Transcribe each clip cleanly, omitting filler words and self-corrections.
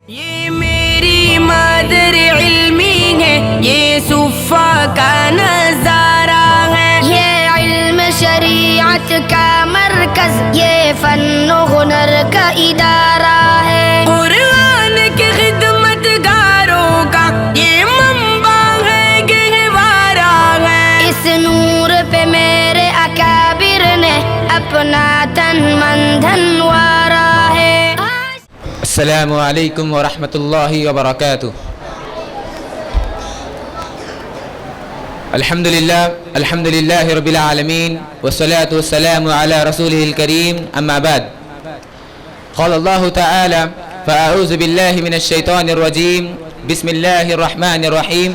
ये मेरी मादर इल्मी है, ये सुफ़ा का नज़ारा है, ये इल्म शरीअत का मरकज, ये फन्नो हुनर का इदारा है। कुरान के खिदमतगारों का ये मंबा है, गहवारा है। इस नूर पे मेरे अकाबिर ने अपना तन मन धन वारा है। अस्सलामु अलैकुम व रहमतुल्लाहि व बरकातुहू। अल्हम्दुलिल्लाहि रब्बिल आलमीन वस्सलातु वस्सलामु अला रसूलिहिल करीम अम्मा बाद। क़ाल अल्लाहु तआला फ़अऊज़ु बिल्लाहि मिनश शैतानिर रजीम बिस्मिल्लाहिर रहमानिर रहीम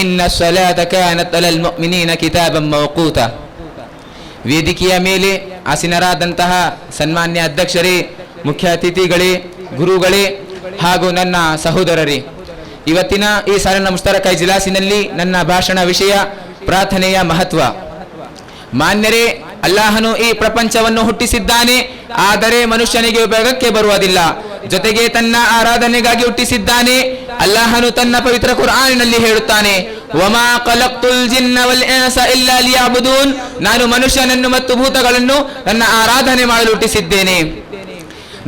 इन्नस सलाता कानत अलल मुअ्मिनीना किताबन मौक़ूता। ವೇದಿಕೆಯ ಮೇಲೆ ಆಸೀನರಾದಂತಹ ಸನ್ಮಾನ್ಯ ಅಧ್ಯಕ್ಷರೇ, ಮುಖ್ಯ ಅತಿಥಿಗಳೇ, ಗುರುಗಳೇ ಹಾಗೂ ನನ್ನ ಸಹೋದರರೇ, ಇವತ್ತಿನ ಈ ಸಾಲಿನ ಮುಸ್ತರಕ ಇಜ್ಲಾಸಿನಲ್ಲಿ ನನ್ನ ಭಾಷಣ ವಿಷಯ ಪ್ರಾರ್ಥನೆಯ ಮಹತ್ವ. ಮಾನ್ಯರೇ, ಅಲ್ಲಾಹನು ಈ ಪ್ರಪಂಚವನ್ನು ಹುಟ್ಟಿಸಿದ್ದಾನೆ, ಆದರೆ ಮನುಷ್ಯನಿಗೆ ಉಪಯೋಗಕ್ಕೆ ಬರುವುದಿಲ್ಲ. ಜೊತೆಗೆ ತನ್ನ ಆರಾಧನೆಗಾಗಿ ಹುಟ್ಟಿಸಿದ್ದಾನೆ. ಅಲ್ಲಾಹನು ತನ್ನ ಪವಿತ್ರ ಕುರ್ಆನಿನಲ್ಲಿ ಹೇಳುತ್ತಾನೆ, ವಮಾ ಖಲಕ್ತುಲ್ ಜಿನ್ನ ವಲ್ ಇನ್ಸ ಇಲ್ಲಾ ಲಿಯಅಬುದೂನ್, ನಾನು ಮನುಷ್ಯನನ್ನು ಮತ್ತು ಭೂತಗಳನ್ನು ನನ್ನ ಆರಾಧನೆ ಮಾಡಲು ಹುಟ್ಟಿಸಿದ್ದೇನೆ.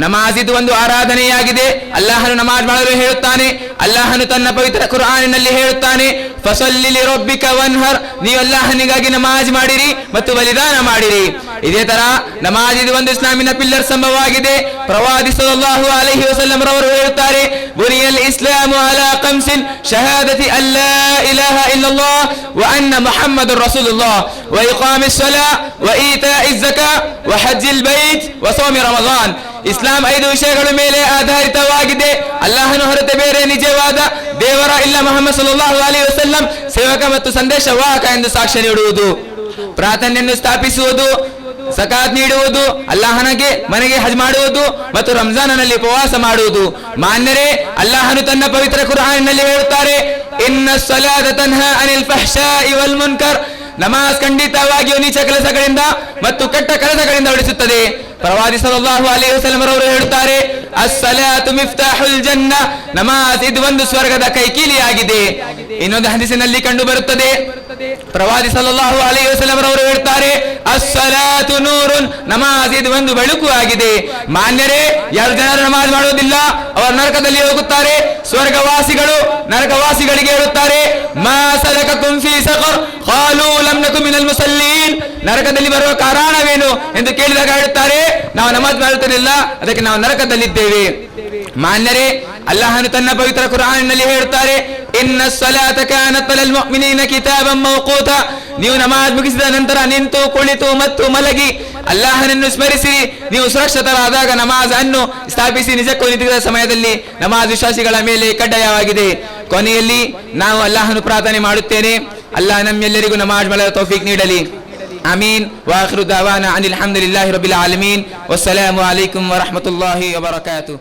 ನಮಾಜ್ ಇದು ಒಂದು ಆರಾಧನೆಯಾಗಿದೆ. ಅಲ್ಲಾಹನು ನಮಾಜ್ ಮಾಡಲು ಹೇಳುತ್ತಾನೆ. ಅಲ್ಲಾಹನು ತನ್ನ ಪವಿತ್ರ ಕುರ್ಆನಿನಲ್ಲಿ ಹೇಳುತ್ತಾನೆ, ಫಸಲ್ಲಿ ಲಿರಬ್ಬಿಕ ವನ್ಹರ್, ನೀವು ಅಲ್ಲಾಹನಿಗಾಗಿ ನಮಾಜ್ ಮಾಡಿರಿ ಮತ್ತು ಬಲಿದಾನ ಮಾಡಿರಿ. ಇದೇ ತರ ನಮಾಜ್ ಇದು ಒಂದು ಇಸ್ಲಾಮಿನ ಪಿಲ್ಲರ್ ಸ್ತಂಭವಾಗಿದೆ. ಪ್ರವಾದಿ ಸಲ್ಲಲ್ಲಾಹು ಅಲೈಹಿ ವಸಲ್ಲಂ ರವರು ಹೇಳುತ್ತಾರೆ, ಬುನಿಯಲ್ ಇಸ್ಲಾಮು ಅಲಾ ಖಮ್ಸಿನ್ ಶಹಾದತಿ ಅಲ್ಲಾ ಇಲಾಹ ಇಲ್ಲಲ್ಲಾಹ್ ವ ಅನ್ನ ಮುಹಮ್ಮದುರ್ ರಸೂಲುಲ್ಲಾಹ್ ವ ಇಕಾಮಿಸ್ ಸಲಾ ವ ಈತಾಇಸ್ ಝಕಾ ವ ಹಜ್ಜಿಲ್ ಬೈತ್ ವ ಸೌಮಿ ರಮಜಾನ್. ಇಸ್ಲಾಂ 5 ವಿಷಯಗಳ ಮೇಲೆ ಆಧಾರಿತವಾಗಿದೆ. ಅಲ್ಲಾಹನು ಹೊರತು ಬೇರೆ ನಿಜವಾದ ದೇವರ ಇಲ್ಲ, ಮುಹಮ್ಮದ್ ಸಲ್ಲಲ್ಲಾಹು ಅಲೈಹಿ ವಸಲ್ಲಂ ಸೇವಕ ಮತ್ತು ಸಂದೇಶವಾಹಕ ಎಂದು ಸಾಕ್ಷ್ಯ ನೀಡುವುದು, ಪ್ರಾರ್ಥನೆಯನ್ನು ಸ್ಥಾಪಿಸುವುದು, ಸಕಾತ್ ನೀಡುವುದು, ಅಲ್ಲಾಹನಿಗೆ ಮನೆಗೆ ಹಜ್ ಮಾಡುವುದು ಮತ್ತು ರಂಜಾನಿನಲ್ಲಿ ಉಪವಾಸ ಮಾಡುವುದು. ಮಾನ್ಯರೇ, ಅಲ್ಲಾಹನು ತನ್ನ ಪವಿತ್ರ ಕುರ್ಆನಿನಲ್ಲಿ ಹೇಳುತ್ತಾರೆ, ಇನ್ನಸ್ ಸಲಾತ ತನ್ಹಾ ಅನಿಲ್ ಫಹ್ಶಾಇ ವಲ್ ಮುನ್ಕರ್, ನಮಾಜ್ ಖಂಡಿತವಾಗಿಯೂ ನೀಚ ಕೆಲಸಗಳಿಂದ ಮತ್ತು ಕೆಟ್ಟ ಕೆಲಸಗಳಿಂದ ಉಳಿಸುತ್ತದೆ. ಪ್ರವಾದಿ ಸಲ್ಲಲ್ಲಾಹು ಅಲೈಹಿ ವಸಲ್ಲಂ ಅವರು ಹೇಳುತ್ತಾರೆ, ಅಸ್ಸಲಾತು ಮಿಫ್ತಾಹುಲ್ ಜನ್ನ, ನಮಾಜ್ ಇದು ಒಂದು ಸ್ವರ್ಗದ ಕೈಕೀಲಿಯಾಗಿದೆ. ಇನ್ನೊಂದು ಹದೀಸಿನಲ್ಲಿ ಕಂಡು ಬರುತ್ತದೆ, ಪ್ರವಾದಿ ಸಲ್ಲಲ್ಲಾಹು ಅಲೈಹಿ ವಸಲ್ಲಂ ಅವರು ಹೇಳ್ತಾರೆ, ಅಸ್ಸಲಾತು ನೂರುನ್, ನಮಾಜ್ ಇದು ಒಂದು ಬೆಳಕು ಆಗಿದೆ. ಮಾನ್ಯರೇ, ಯಾರು ಜನರು ನಮಾಜ್ ಮಾಡುವುದಿಲ್ಲ ಅವರು ನರಕದಲ್ಲಿ ಹೋಗುತ್ತಾರೆ. ಸ್ವರ್ಗವಾಸಿಗಳು ನರಕವಾಸಿಗಳಿಗೆ ಹೇಳುತ್ತಾರೆ, ಮಾ ಸಲಕಕುಂ ಫೀ ಸಕರ್ ಖಾಲೂ ಲಮ್ ನಕು ಮಿನಲ್ ಮುಸಲ್ಲೀನ್, ನರಕದಲ್ಲಿ ಬರುವ ಕಾರಣವೇನು ಎಂದು ಕೇಳಿದಾಗ ಹೇಳುತ್ತಾರೆ, ನಾವು ನಮಾಜ್ ಮಾಡುತ್ತಿರಲಿಲ್ಲ, ಅದಕ್ಕೆ ನಾವು ನರಕದಲ್ಲಿದ್ದೇವೆ. ಮಾನ್ಯರೇ, ಅಲ್ಲಾಹನು ತನ್ನ ಪವಿತ್ರ ಕುರ್ಆನಿನಲ್ಲಿ ಹೇಳುತ್ತಾರೆ, ಇನ್ನಸ್ ಸಲಾತ ಕಾನತ್ ಅಲಲ್ ಮುಅ್ಮಿನೀನ ಕಿತಾಬನ್ ಮೌಕೂತಾ, ನೀವು ನಮಾಜ್ ಮುಗಿಸಿದ ನಂತರ ನಿಂತು ಕುಳಿತು ಮತ್ತು ಮಲಗಿ ಅಲ್ಲಾಹನನ್ನು ಸ್ಮರಿಸಿ ನೀವು ಸುರಕ್ಷಿತರಾದಾಗ ನಮಾಜ್ ಅನ್ನು ಸ್ಥಾಪಿಸಿ. ನಿಜಕ್ಕೂ ನಿಂತಿದ್ದ ಸಮಯದಲ್ಲಿ ನಮಾಜ್ ವಿಶ್ವಾಸಿಗಳ ಮೇಲೆ ಕಡ್ಡಾಯವಾಗಿದೆ. ಕೊನೆಯಲ್ಲಿ ನಾವು ಅಲ್ಲಾಹನು ಪ್ರಾರ್ಥನೆ ಮಾಡುತ್ತೇನೆ, ಅಲ್ಲಾಹ ನಮ್ಮೆಲ್ಲರಿಗೂ ನಮಾಜ್ ಮಾಡಲು ತೌಫೀಕ್ ನೀಡಲಿ. ಆಮೀನ್. ವಾಖಿರು ದಾವಾನಾ ಅನಿಲ್ ಹಮ್ದುಲಿಲ್ಲಾಹಿ ರಬ್ಬಿಲ್ ಆಲಮೀನ್. ವಸ್ಸಲಾಮು ಅಲೈಕುಂ ವರಹಮತುಲ್ಲಾಹಿ ವಬರಕಾತುಹು.